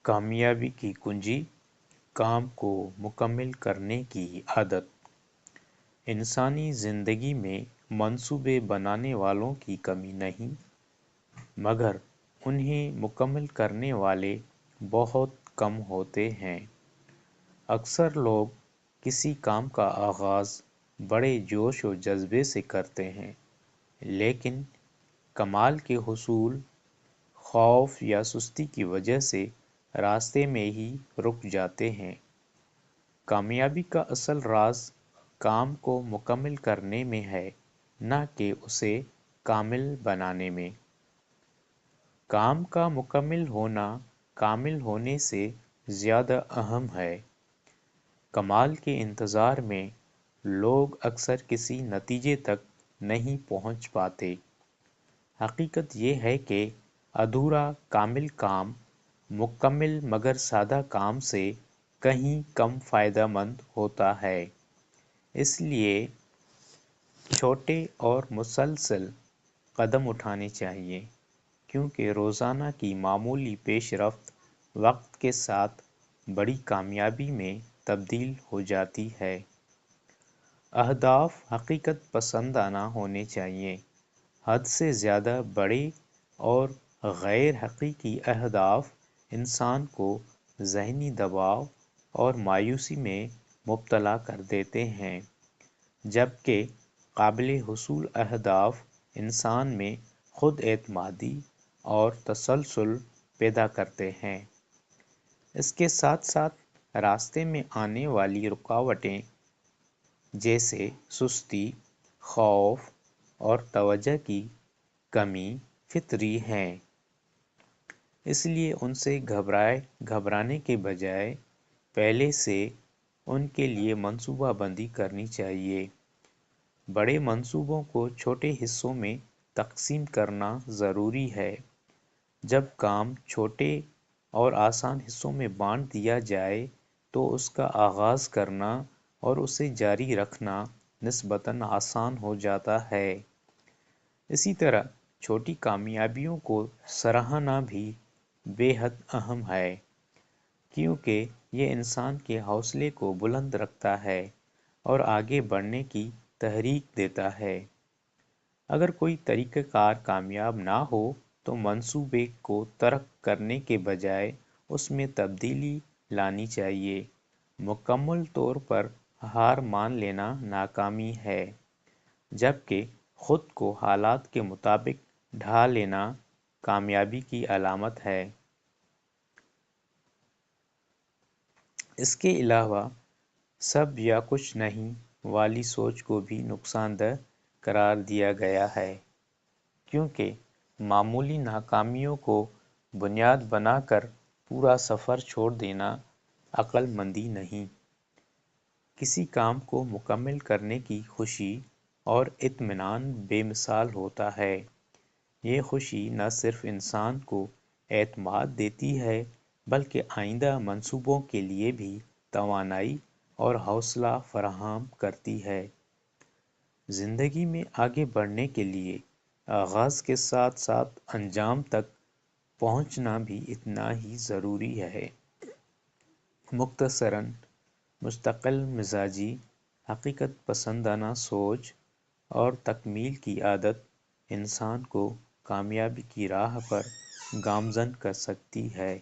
کامیابی کی کنجی کام کو مکمل کرنے کی عادت۔ انسانی زندگی میں منصوبے بنانے والوں کی کمی نہیں، مگر انہیں مکمل کرنے والے بہت کم ہوتے ہیں۔ اکثر لوگ کسی کام کا آغاز بڑے جوش و جذبے سے کرتے ہیں، لیکن کمال کے حصول خوف یا سستی کی وجہ سے راستے میں ہی رک جاتے ہیں۔ کامیابی کا اصل راز کام کو مکمل کرنے میں ہے، نہ کہ اسے کامل بنانے میں۔ کام کا مکمل ہونا کامل ہونے سے زیادہ اہم ہے۔ کمال کے انتظار میں لوگ اکثر کسی نتیجے تک نہیں پہنچ پاتے۔ حقیقت یہ ہے کہ ادھورا کامل کام مکمل مگر سادہ کام سے کہیں کم فائدہ مند ہوتا ہے۔ اس لیے چھوٹے اور مسلسل قدم اٹھانے چاہیے، کیونکہ روزانہ کی معمولی پیش رفت وقت کے ساتھ بڑی کامیابی میں تبدیل ہو جاتی ہے۔ اہداف حقیقت پسندانہ ہونے چاہیے۔ حد سے زیادہ بڑے اور غیر حقیقی اہداف انسان کو ذہنی دباؤ اور مایوسی میں مبتلا کر دیتے ہیں، جبکہ قابل حصول اہداف انسان میں خود اعتمادی اور تسلسل پیدا کرتے ہیں۔ اس کے ساتھ ساتھ راستے میں آنے والی رکاوٹیں جیسے سستی، خوف اور توجہ کی کمی فطری ہیں۔ اس لیے ان سے گھبرانے کے بجائے پہلے سے ان کے لیے منصوبہ بندی کرنی چاہیے۔ بڑے منصوبوں کو چھوٹے حصوں میں تقسیم کرنا ضروری ہے۔ جب کام چھوٹے اور آسان حصوں میں بانٹ دیا جائے تو اس کا آغاز کرنا اور اسے جاری رکھنا نسبتاً آسان ہو جاتا ہے۔ اسی طرح چھوٹی کامیابیوں کو سراہنا بھی بے حد اہم ہے، کیونکہ یہ انسان کے حوصلے کو بلند رکھتا ہے اور آگے بڑھنے کی تحریک دیتا ہے۔ اگر کوئی طریقہ کار کامیاب نہ ہو تو منصوبے کو ترک کرنے کے بجائے اس میں تبدیلی لانی چاہیے۔ مکمل طور پر ہار مان لینا ناکامی ہے، جبکہ خود کو حالات کے مطابق ڈھال لینا کامیابی کی علامت ہے۔ اس کے علاوہ سب یا کچھ نہیں والی سوچ کو بھی نقصان دہ قرار دیا گیا ہے، کیونکہ معمولی ناکامیوں کو بنیاد بنا کر پورا سفر چھوڑ دینا عقل مندی نہیں۔ کسی کام کو مکمل کرنے کی خوشی اور اطمینان بے مثال ہوتا ہے۔ یہ خوشی نہ صرف انسان کو اعتماد دیتی ہے بلکہ آئندہ منصوبوں کے لیے بھی توانائی اور حوصلہ فراہم کرتی ہے۔ زندگی میں آگے بڑھنے کے لیے آغاز کے ساتھ ساتھ انجام تک پہنچنا بھی اتنا ہی ضروری ہے۔ مختصراً، مستقل مزاجی، حقیقت پسندانہ سوچ اور تکمیل کی عادت انسان کو کامیابی کی راہ پر گامزن کر سکتی ہے۔